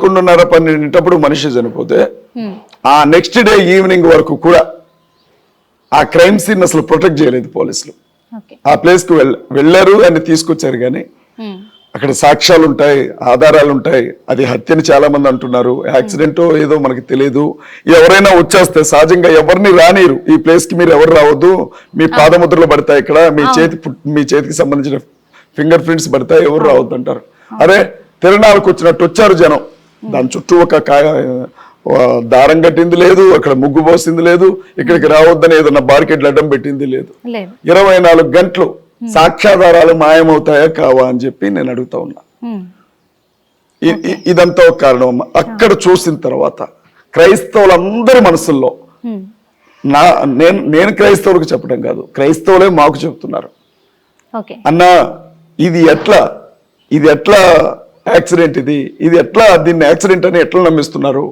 11:30-12 మనిషి చనిపోతే ఆ నెక్స్ట్ డే ఈవినింగ్ వరకు కూడా ఆ క్రైమ్ సీన్ అసలు ప్రొటెక్ట్ చేయలేదు పోలీసులు. ఆ ప్లేస్ కు వెళ్ళారు అని తీసుకొచ్చారు కానీ అక్కడ సాక్ష్యాలు ఉంటాయి, ఆధారాలు ఉంటాయి. అది హత్యని చాలా మంది అంటున్నారు, యాక్సిడెంట్ ఏదో మనకి తెలియదు. ఎవరైనా వచ్చేస్తే సహజంగా ఎవరిని రానిరు, ఈ ప్లేస్ కి మీరు ఎవరు రావద్దు, మీ పాదముద్రలు పడతాయి, ఇక్కడ మీ చేతికి సంబంధించిన ఫింగర్ ప్రింట్స్ పడతాయి, ఎవరు రావద్దు అంటారు. అరే తిరణాలకు వచ్చినట్టు వచ్చారు జనం, దాని చుట్టూ ఒక దారం కట్టింది లేదు, అక్కడ ముగ్గు పోసింది లేదు, ఇక్కడికి రావద్దని ఏదన్నా బార్కెట్లు అడ్డం పెట్టింది లేదు. 24 గంటలు సాక్ష్యాధారాలు మాయమవుతాయా కావా అని చెప్పి నేను అడుగుతా ఉన్నా. ఇదంతా ఒక కారణం అమ్మా. అక్కడ చూసిన తర్వాత క్రైస్తవులందరి మనసుల్లో నేను క్రైస్తవులకు చెప్పడం కాదు, క్రైస్తవులే మాకు చెప్తున్నారు, అన్నా ఇది ఎట్లా యాక్సిడెంట్, ఇది ఎట్లా దీన్ని యాక్సిడెంట్ అని ఎట్లా నమ్మిస్తున్నారు.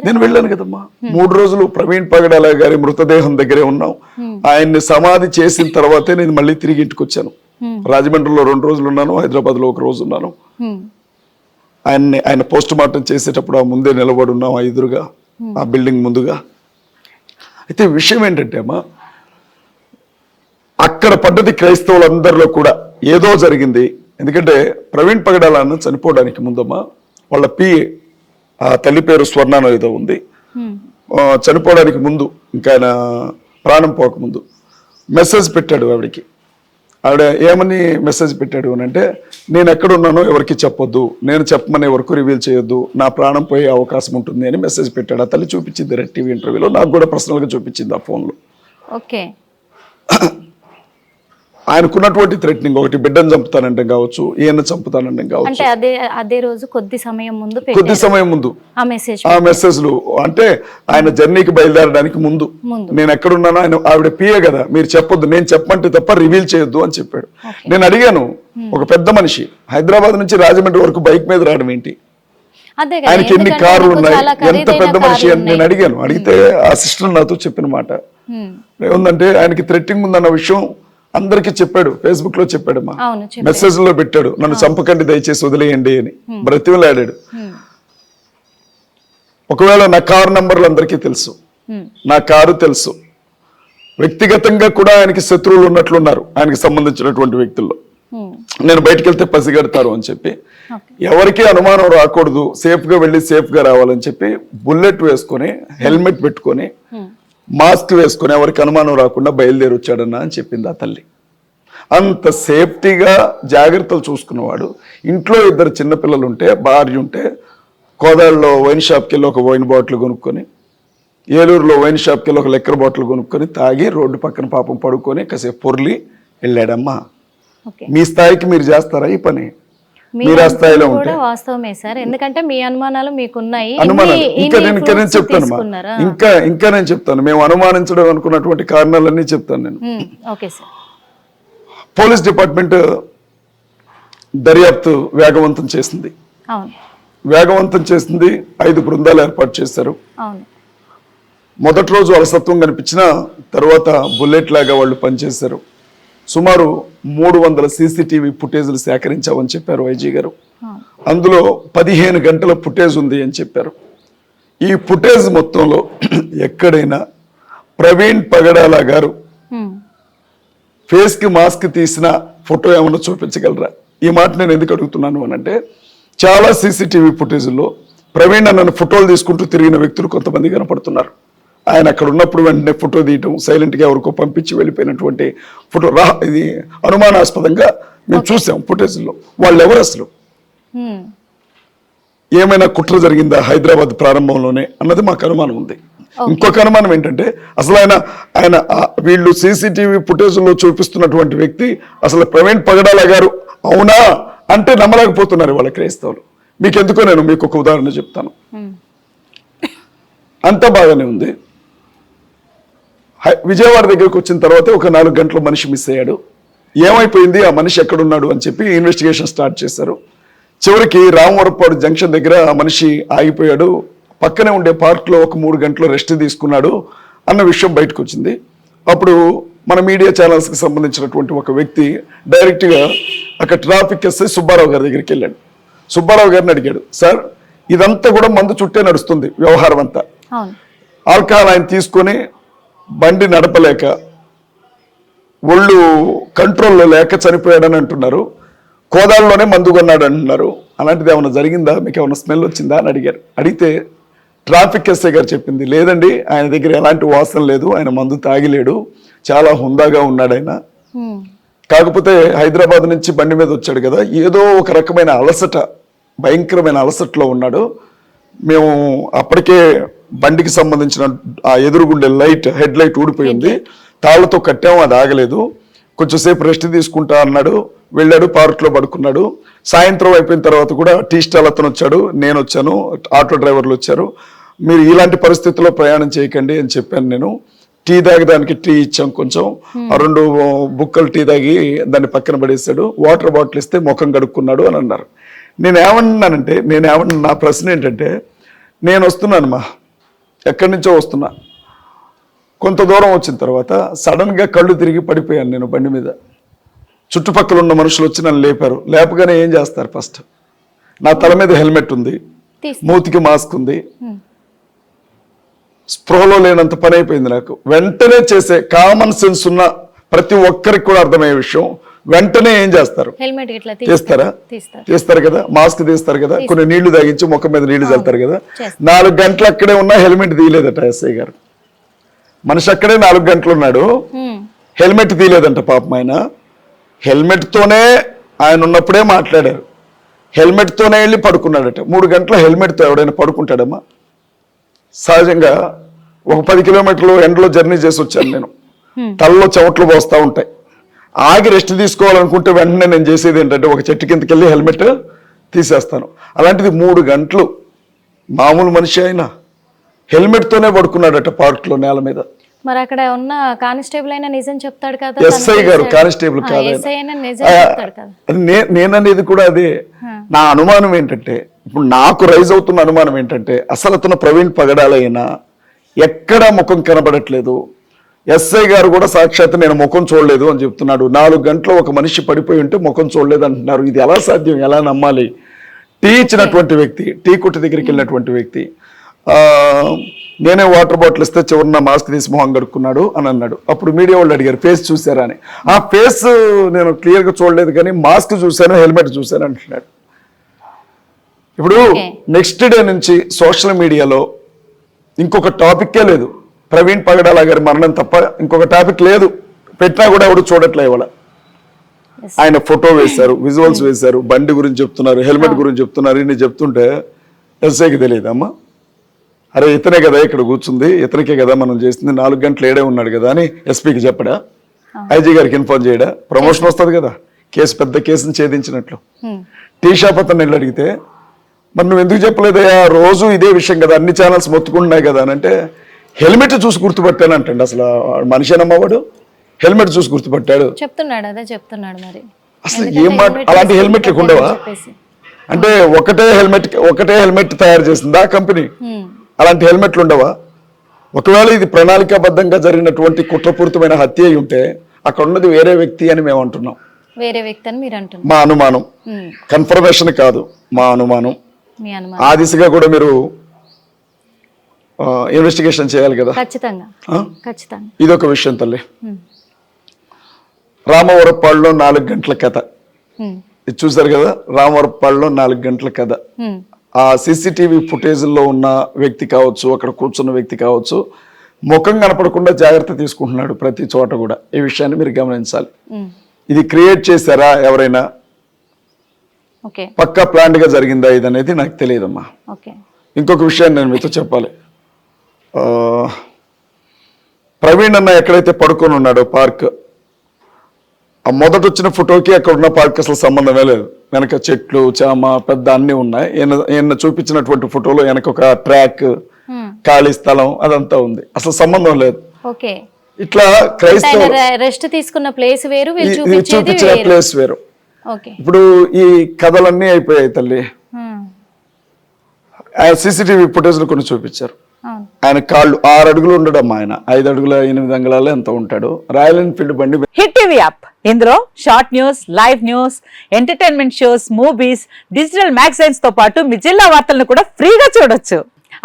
నేను వెళ్ళాను కదమ్మా, 3 రోజులు ప్రవీణ్ పగడాల గారి మృతదేహం దగ్గరే ఉన్నాం. ఆయన్ని సమాధి చేసిన తర్వాతే నేను మళ్ళీ తిరిగి ఇంటికి వచ్చాను. రాజమండ్రిలో 2 రోజులు ఉన్నాను, హైదరాబాద్ లో 1 రోజు ఉన్నాను. ఆయన పోస్ట్ మార్టం చేసేటప్పుడు ఆ ముందే నిలబడి ఉన్నాం, ఆ ఎదురుగా ఆ బిల్డింగ్ ముందుగా. అయితే విషయం ఏంటంటే అమ్మా, అక్కడ పడ్డది క్రైస్తవులందరిలో కూడా ఏదో జరిగింది. ఎందుకంటే ప్రవీణ్ పగడాలను చనిపోవడానికి ముందమ్మా వాళ్ళ పిఏ, ఆ తల్లి పేరు స్వర్ణానో ఏదో ఉంది, చనిపోవడానికి ముందు ఇంకా ఆయన ప్రాణం పోకముందు మెసేజ్ పెట్టాడు ఆవిడకి. ఆవిడ ఏమని మెసేజ్ పెట్టాడు అని అంటే, నేను ఎక్కడున్నానో ఎవరికి చెప్పొద్దు, నేను చెప్పమనే వరకు రివీల్ చేయొద్దు, నా ప్రాణం పోయే అవకాశం ఉంటుంది అని మెసేజ్ పెట్టాడు. ఆ తల్లి చూపించింది రెడ్ టీవీ ఇంటర్వ్యూలో, నాకు కూడా పర్సనల్గా చూపించింది ఆ ఫోన్లో. ఆయనకున్నటువంటి థ్రెటనింగ్, ఒకటి బిడ్డను చంపుతానంటే కావచ్చు, ఈయన చంపుతానంటే కావచ్చు. అదే రోజు కొద్ది సమయం ముందు ఆ మెసేజ్లు అంటే ఆయన జర్నీకి బయలుదేరడానికి ముందు నేను ఎక్కడున్నానో, ఆయన ఆవిడ పిఏ కదా, మీరు చెప్పొద్దు, నేను చెప్పమంటే తప్ప రివీల్ చేయొద్దు అని చెప్పాడు. నేను అడిగాను, ఒక పెద్ద మనిషి హైదరాబాద్ నుంచి రాజమండ్రి వరకు బైక్ మీద రావడం ఏంటి, ఆయనకి ఎన్ని కార్లు ఉన్నాయి, ఎంత పెద్ద మనిషి అని నేను అడిగాను. అడిగితే ఆ సిస్టర్ నాతో చెప్పిన మాట ఏముందంటే, ఆయనకి థ్రెట్టింగ్ ఉందన్న విషయం అందరికి చెప్పాడు, ఫేస్బుక్ లో చెప్పాడమ్మా, మెసేజ్ లో పెట్టాడు, నన్ను చంపకండి దయచేసి వదిలేయండి అని బ్రతిమలాడాడు. ఒకవేళ నా కారు నంబర్లు అందరికీ తెలుసు, నా కారు తెలుసు, వ్యక్తిగతంగా కూడా ఆయనకి శత్రువులు ఉన్నట్లున్నారు ఆయనకి సంబంధించినటువంటి వ్యక్తుల్లో. నేను బయటకు వెళ్తే పసిగడతారు అని చెప్పి, ఎవరికి అనుమానం రాకూడదు, సేఫ్ గా వెళ్ళి సేఫ్ గా రావాలని చెప్పి బుల్లెట్ వేసుకొని, హెల్మెట్ పెట్టుకొని, మాస్క్ వేసుకొని ఎవరికి అనుమానం రాకుండా బయలుదేరి వచ్చాడన్నా అని చెప్పింది ఆ తల్లి. అంత సేఫ్టీగా జాగ్రత్తలు చూసుకున్నవాడు. ఇంట్లో 2 చిన్నపిల్లలు ఉంటే, భార్య ఉంటే, కోదాళ్ళలో వైన్ షాప్కి వెళ్ళి ఒక వైన్ బాటిల్ కొనుక్కొని, ఏలూరులో వైన్ షాప్కి వెళ్ళి ఒక లిక్కర్ బాటిల్ కొనుక్కొని తాగి రోడ్డు పక్కన పాపం పడుకొని కాసేపు పొర్లి వెళ్ళాడమ్మా. మీ స్థాయికి మీరు చేస్తారా ఈ పని? మీరు ఆ స్థాయిలో ఉంటే వాస్తవమే సార్, ఎందుకంటే మీ అనుమానాలు మీకున్నాయి. ఇంకా నేను చెప్తాను, ఇంకా నేను చెప్తాను, మేము అనుమానించడం అనుకున్నటువంటి కారణాలన్నీ చెప్తాను నేను. పోలీస్ డిపార్ట్మెంట్ దర్యాప్తు వేగవంతం చేసింది. 5 బృందాలు ఏర్పాటు చేశారు. మొదటి రోజు అలసత్వం కనిపించిన తర్వాత బుల్లెట్ లాగా వాళ్ళు పనిచేశారు. సుమారు 300 CCTV ఫుటేజ్లు సేకరించామని చెప్పారు ఐజీ గారు. అందులో 15 గంటల ఫుటేజ్ ఉంది అని చెప్పారు. ఈ ఫుటేజ్ మొత్తంలో ఎక్కడైనా ప్రవీణ్ పగడాల గారు ఫేస్ కి మాస్క్ తీసిన ఫోటో ఏమన్నా చూపించగలరా? ఈ మాట నేను ఎందుకు అడుగుతున్నాను అని అంటే, చాలా CCTV ఫుటేజ్లో ప్రవీణ్ నన్ను ఫోటోలు తీసుకుంటూ తిరిగిన వ్యక్తులు కొంతమంది కనపడుతున్నారు. ఆయన అక్కడ ఉన్నప్పుడు వెంటనే ఫోటో తీయటం, సైలెంట్గా ఎవరికో పంపించి వెళ్ళిపోయినటువంటి ఫోటో ఇది అనుమానాస్పదంగా మేము చూసాం ఫుటేజ్లో. వాళ్ళు ఎవరు అసలు? ఏమైనా కుట్ర జరిగిందా హైదరాబాద్ ప్రారంభంలోనే అన్నది మాకు అనుమానం ఉంది. ఇంకొక అనుమానం ఏంటంటే, అసలు ఆయన వీళ్ళు CCTV ఫుటేజ్లో చూపిస్తున్నటువంటి వ్యక్తి అసలు ప్రవీణ్ పగడాల గారు అవునా అంటే నమ్మలేకపోతున్నారు వాళ్ళ క్రైస్తవులు. మీకెందుకో నేను మీకు ఒక ఉదాహరణ చెప్తాను. అంతా బాగానే ఉంది. విజయవాడ దగ్గరకు వచ్చిన తర్వాత ఒక 4 గంటల మనిషి మిస్ అయ్యాడు. ఏమైపోయింది, ఆ మనిషి ఎక్కడున్నాడు అని చెప్పి ఇన్వెస్టిగేషన్ స్టార్ట్ చేశారు. చివరికి రామవరపాడు జంక్షన్ దగ్గర ఆ మనిషి ఆగిపోయాడు, పక్కనే ఉండే పార్క్లో ఒక 3 గంటలు రెస్ట్ తీసుకున్నాడు అన్న విషయం బయటకు వచ్చింది. అప్పుడు మన మీడియా ఛానల్స్కి సంబంధించినటువంటి ఒక వ్యక్తి డైరెక్ట్గా అక్కడ ట్రాఫిక్ ఎస్ఐ సుబ్బారావు గారి దగ్గరికి వెళ్ళాడు. సుబ్బారావు గారిని అడిగాడు, సార్ ఇదంతా కూడా మందు చుట్టే నడుస్తుంది వ్యవహారం అంతా. అవును. ఆల్కహాల్ ఆయన తీసుకొని బండి నడపలేక ఒళ్ళు కంట్రోల్లో లేక చనిపోయాడని అంటున్నారు. కోదాడలోనే మందు కొన్నాడు అంటున్నారు. అలాంటిది ఏమైనా జరిగిందా, మీకు ఏమైనా స్మెల్ వచ్చిందా అని అడిగారు. అడిగితే ట్రాఫిక్ ఎస్ఐ గారు చెప్పింది, లేదండి ఆయన దగ్గర ఎలాంటి వాసన లేదు, ఆయన మందు తాగిలేడు, చాలా హుందాగా ఉన్నాడు ఆయన. కాకపోతే హైదరాబాద్ నుంచి బండి మీద వచ్చాడు కదా, ఏదో ఒక రకమైన అలసట, భయంకరమైన అలసటలో ఉన్నాడు. మేము అప్పటికే బండికి సంబంధించిన ఆ ఎదురుగుండే హెడ్ లైట్ ఊడిపోయింది, తాళ్లతో కట్టాము, అది ఆగలేదు. కొంచెంసేపు రెస్ట్ తీసుకుంటా అన్నాడు, వెళ్ళాడు, పార్క్లో పడుకున్నాడు. సాయంత్రం అయిపోయిన తర్వాత కూడా టీ స్టాల్ అతను వచ్చాడు, నేను వచ్చాను, ఆటో డ్రైవర్లు వచ్చారు. మీరు ఇలాంటి పరిస్థితుల్లో ప్రయాణం చేయకండి అని చెప్పాను నేను. టీ తాగడానికి టీ ఇచ్చాం కొంచెం, 2 బుక్కలు టీ తాగి దాన్ని పక్కన పడేసాడు. వాటర్ బాటిల్ ఇస్తే ముఖం కడుక్కున్నాడు అని అన్నారు. నేనేమన్నానంటే, నా ప్రశ్న ఏంటంటే, నేను వస్తున్నానమ్మా, ఎక్కడి నుంచో వస్తున్నా, కొంత దూరం వచ్చిన తర్వాత సడన్గా కళ్ళు తిరిగి పడిపోయాను నేను బండి మీద. చుట్టుపక్కల ఉన్న మనుషులు వచ్చి నన్ను లేపారు. లేపగానే ఏం చేస్తారు, ఫస్ట్ నా తల మీద హెల్మెట్ ఉంది, మూతికి మాస్క్ ఉంది, స్పృహలో లేనంత పని అయిపోయింది నాకు. వెంటనే చేసే కామన్ సెన్స్ ఉన్న ప్రతి ఒక్కరికి కూడా అర్థమయ్యే విషయం, వెంటనే ఏం చేస్తారు, తీస్తారు కదా, మాస్క్ తీస్తారు కదా, కొన్ని నీళ్లు తాగించి ముఖం మీద నీళ్లు చల్లుతారు కదా. 4 గంటలు అక్కడే ఉన్నా హెల్మెట్ తీయలేదట ఎస్ఐ గారు. మనిషి అక్కడే 4 గంటలు ఉన్నాడు, హెల్మెట్ తీయలేదంట పాపం. ఆయన హెల్మెట్ తోనే ఆయన ఉన్నప్పుడే మాట్లాడారు, హెల్మెట్ తోనే వెళ్ళి పడుకున్నాడట. 3 గంటల హెల్మెట్ తో ఎవడైనా పడుకుంటాడమ్మా? సహజంగా ఒక 10 కిలోమీటర్లు ఎండలో జర్నీ చేసి వచ్చాను నేను, తలలో చెమట్లు పోస్తూ ఉంటాయి. ఆగి రెస్ట్ తీసుకోవాలనుకుంటే వెంటనే నేను చేసేది ఏంటంటే, ఒక చెట్టు కిందకి వెళ్ళి హెల్మెట్ తీసేస్తాను. అలాంటిది 3 గంటలు మామూలు మనిషి అయినా హెల్మెట్ తోనే పడుకున్నాడట పార్క్ లో, నేల మీద. మరి అక్కడ ఉన్న కానిస్టేబుల్ అయినా నిజం చెప్తాడు కదా, ఎస్ఐ గారు, కానిస్టేబుల్ కాదు. నేననేది కూడా అదే. నా అనుమానం ఏంటంటే, ఇప్పుడు నాకు రైజ్ అవుతున్న అనుమానం ఏంటంటే, అసలు అతను ప్రవీణ్ పగడాలైనా ఎక్కడా ముఖం కనబడట్లేదు. ఎస్ఐ గారు కూడా సాక్షాత్ నేను ముఖం చూడలేదు అని చెప్తున్నాడు. 4 గంటలు ఒక మనిషి పడిపోయి ఉంటే ముఖం చూడలేదు అంటున్నారు. ఇది ఎలా సాధ్యం, ఎలా నమ్మాలి? టీ ఇచ్చినటువంటి వ్యక్తి, టీ కొట్టు దగ్గరికి వెళ్ళినటువంటి వ్యక్తి, నేనే వాటర్ బాటిల్ ఇస్తే చివరిన మాస్క్ తీసి మొహం కడుక్కున్నాడు అని అన్నాడు. అప్పుడు మీడియా వాళ్ళు అడిగారు, ఫేస్ చూసారా అని. ఆ ఫేస్ నేను క్లియర్గా చూడలేదు, కానీ మాస్క్ చూశాను, హెల్మెట్ చూశాను అంటున్నాడు. ఇప్పుడు నెక్స్ట్ డే నుంచి సోషల్ మీడియాలో ఇంకొక టాపిక్కే లేదు, ప్రవీణ్ పగడాల గారి మరణం తప్ప ఇంకొక టాపిక్ లేదు. పెట్టినా కూడా ఎవడు చూడట్లే. ఇవాళ ఆయన ఫోటో వేశారు, విజువల్స్ వేశారు, బండి గురించి చెప్తున్నారు, హెల్మెట్ గురించి చెప్తున్నారు. ఇన్ని చెప్తుంటే ఎస్ఐకి తెలియదమ్మా, అరే ఇతనే కదా ఇక్కడ కూర్చుంది, ఇతనికే కదా మనం చేసింది, 4 గంటలు ఏడే ఉన్నాడు కదా అని ఎస్పీకి చెప్పడా, ఐజీ గారికి ఇన్ఫార్మ్ చేయడా? ప్రమోషన్ వస్తుంది కదా, పెద్ద కేసుని ఛేదించినట్లు. టీ షాప్ అతను వెళ్ళి అడిగితే, మరి నువ్వు ఎందుకు చెప్పలేదయ్యా, రోజు ఇదే విషయం కదా, అన్ని ఛానల్స్ మొత్తుకుంటున్నాయి కదా అని అంటే, హెల్మెట్ చూసి గుర్తుపట్టాను అంటండి. అసలు మనిషేనమ్మవాడు, హెల్మెట్ చూసి గుర్తుపట్టాడు చెప్తున్నాడు. అదే చెప్తున్నాడు. మరి అసలు ఏం మాట, అలాంటి హెల్మెట్లు ఉండవా? అంటే ఒకటే హెల్మెట్ తయారు చేసిందా కంపెనీ? అలాంటి హెల్మెట్లు ఉండవా? ఒకవేళ ఇది ప్రణాళికాబద్ధంగా జరిగినటువంటి కుట్రపూరితమైన హత్య అయి ఉంటే అక్కడ ఉన్నది వేరే వ్యక్తి అని మేము అంటున్నాం. వేరే వ్యక్తి అని మీరు అంటున్నారు. మా అనుమానం, కన్ఫర్మేషన్ కాదు, మా అనుమానం. ఆ దిశగా కూడా మీరు ఇన్వెస్టిగేషన్ చేయాలి కదా. ఖచ్చితంగా. ఇదొక విషయం తల్లి. రామవరపాడులో 4 గంటల కథ ఇది చూసారు కదా. రామవరపాడులో 4 గంటల కథ. ఆ సీసీటీవీ ఫుటేజ్లో ఉన్న వ్యక్తి కావచ్చు, అక్కడ కూర్చున్న వ్యక్తి కావచ్చు, ముఖం కనపడకుండా జాగ్రత్త తీసుకుంటున్నాడు ప్రతి చోట కూడా. ఈ విషయాన్ని మీరు గమనించాలి. ఇది క్రియేట్ చేశారా ఎవరైనా, పక్కా ప్లాన్డ్ గా జరిగిందా ఇది అనేది నాకు తెలియదమ్మా. ఇంకొక విషయాన్ని నేను మీతో చెప్పాలి. ప్రవీణ్ అన్న ఎక్కడైతే పడుకొని ఉన్నాడో పార్క్, ఆ మొదట వచ్చిన ఫోటోకి అక్కడ ఉన్న పార్క్ అసలు సంబంధమే లేదు. వెనక చెట్లు, చామ, పెద్ద అన్ని ఉన్నాయి. ఈయన చూపించినటువంటి ఫోటోలో వెనక ఒక ట్రాక్, ఖాళీ స్థలం అదంతా ఉంది, అసలు సంబంధం లేదు. ఇట్లా క్రైస్తవ రెస్ట్ తీసుకున్న ప్లేస్ వేరు, చూపించిన ప్లేస్ వేరు. ఇప్పుడు ఈ కథలన్నీ అయిపోయాయి తల్లి. సీసీటీవీ ఫుటేజ్ కొన్ని చూపించారు. ఆయన కాళ్ళు 6 అడుగులు ఉండడమ్మా, ఆయన 5 అడుగుల 8 అంగుళాలు ఎంత ఉంటాడు. రాయల్ ఎన్ఫీల్డ్ బండి. హిట్ టీవీ యాప్ ఇందులో short news, live news, entertainment shows, movies, digital magazines తో పాటు మీ జిల్లా వార్తలను కూడా ఫ్రీగా చూడొచ్చు.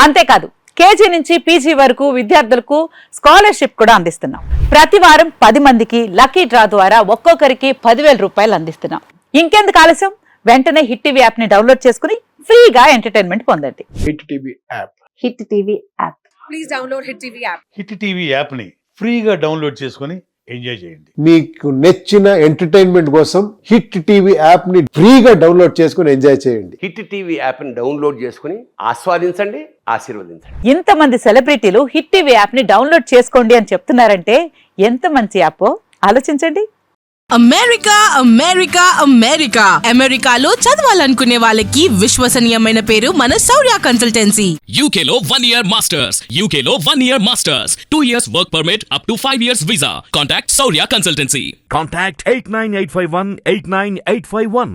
అంతేకాదు కేజీ నుంచి పీజీ వరకు విద్యార్థులకు స్కాలర్షిప్ కూడా అందిస్తున్నాం. ప్రతి వారం 10 మందికి లక్కీ డ్రా ద్వారా ఒక్కొక్కరికి 10,000 రూపాయలు అందిస్తున్నాం. ఇంకెందుకు ఆలస్యం, వెంటనే హిట్ టీవీ యాప్ ని డౌన్లోడ్ చేసుకుని ఫ్రీగా ఎంటర్టైన్మెంట్ పొందండి. Hit TV app. Hit TV app. Please download Hit TV app. Hit TV యాప్ని ఫ్రీగా డౌన్లోడ్ చేసుకొని ఎంజాయ్ చేయండి. మీకు నచ్చిన ఎంటర్టైన్మెంట్ కోసం హిట్ టీవీ యాప్ ని ఫ్రీగా డౌన్లోడ్ చేసుకుని ఎంజాయ్ చేయండి. హిట్ టీవీ యాప్ని డౌన్లోడ్ చేసుకుని ఆస్వాదించండి, ఆశీర్వదించండి. ఇంతమంది సెలబ్రిటీలు హిట్ టీవీ యాప్ ని డౌన్లోడ్ చేసుకోండి అని చెప్తున్నారంటే ఎంత మంచి యాప్ ఆలోచించండి. అమెరికా అమెరికా అమెరికా అమెరికాలో చదవాలనుకునే వాళ్ళకి విశ్వసనీయమైన పేరు మన శౌర్య కన్సల్టెన్సీ. UK లో 1 year masters. UK లో 1 year masters. 2 years work permit up to 5 years visa. Contact Saurya Consultancy. Contact 89851 89851.